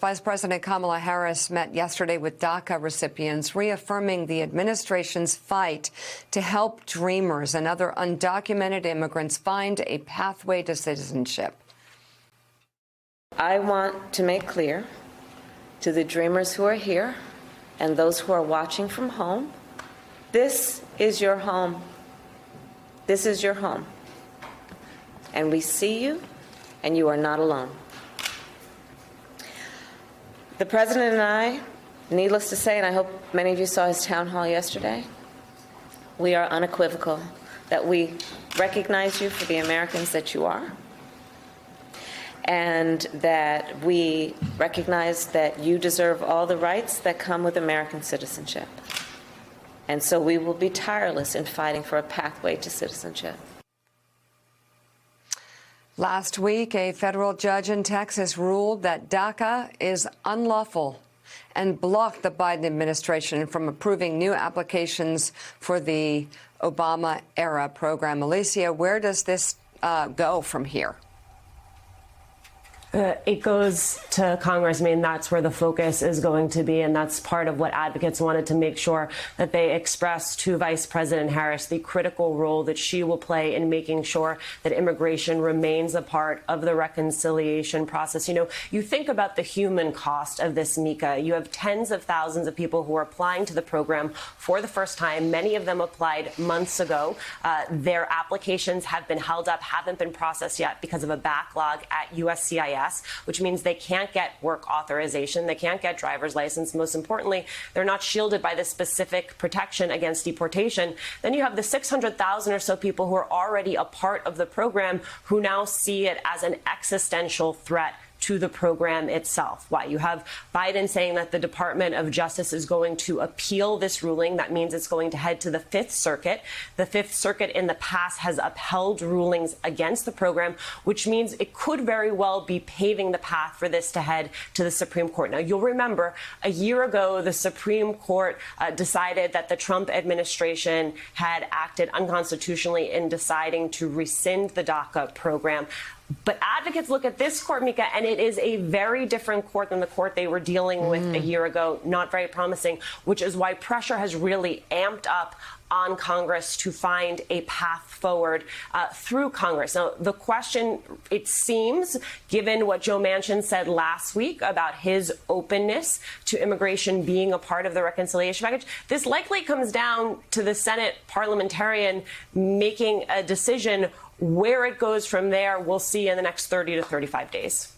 Vice President Kamala Harris met yesterday with DACA recipients, reaffirming the administration's fight to help Dreamers and other undocumented immigrants find a pathway to citizenship. I want to make clear to the Dreamers who are here and those who are watching from home, this is your home. This is your home. And we see you, and you are not alone. The President and I, needless to say, and I hope many of you saw his town hall yesterday, we are unequivocal that we recognize you for the Americans that you are, and that we recognize that you deserve all the rights that come with American citizenship. And so we will be tireless in fighting for a pathway to citizenship. Last week, a federal judge in Texas ruled that DACA is unlawful and blocked the Biden administration from approving new applications for the Obama-era program. Alicia, where does this go from here? It goes to Congress. I mean, that's where the focus is going to be, and that's part of what advocates wanted to make sure that they express to Vice President Harris the critical role that she will play in making sure that immigration remains a part of the reconciliation process. You know, you think about the human cost of this, Mika. You have tens of thousands of people who are applying to the program for the first time. Many of them applied months ago. Their applications have been held up, haven't been processed yet because of a backlog at USCIS. Which means they can't get work authorization, they can't get driver's license. Most importantly, they're not shielded by the specific protection against deportation. Then you have the 600,000 or so people who are already a part of the program who now see it as an existential threat to the program itself. Why? You have Biden saying that the Department of Justice is going to appeal this ruling. That means it's going to head to the Fifth Circuit. The Fifth Circuit in the past has upheld rulings against the program, which means it could very well be paving the path for this to head to the Supreme Court. Now, you'll remember a year ago, the Supreme Court decided that the Trump administration had acted unconstitutionally in deciding to rescind the DACA program. But advocates look at this court, Mika, and it is a very different court than the court they were dealing with a year ago. Not very promising, which is why pressure has really amped up on Congress to find a path forward through Congress. Now, the question, it seems, given what Joe Manchin said last week about his openness to immigration being a part of the reconciliation package, this likely comes down to the Senate parliamentarian making a decision. Where it goes from there, we'll see in the next 30 to 35 days.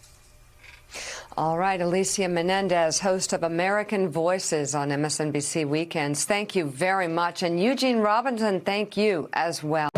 All right, Alicia Menendez, host of American Voices on MSNBC Weekends. Thank you very much. And Eugene Robinson, thank you as well.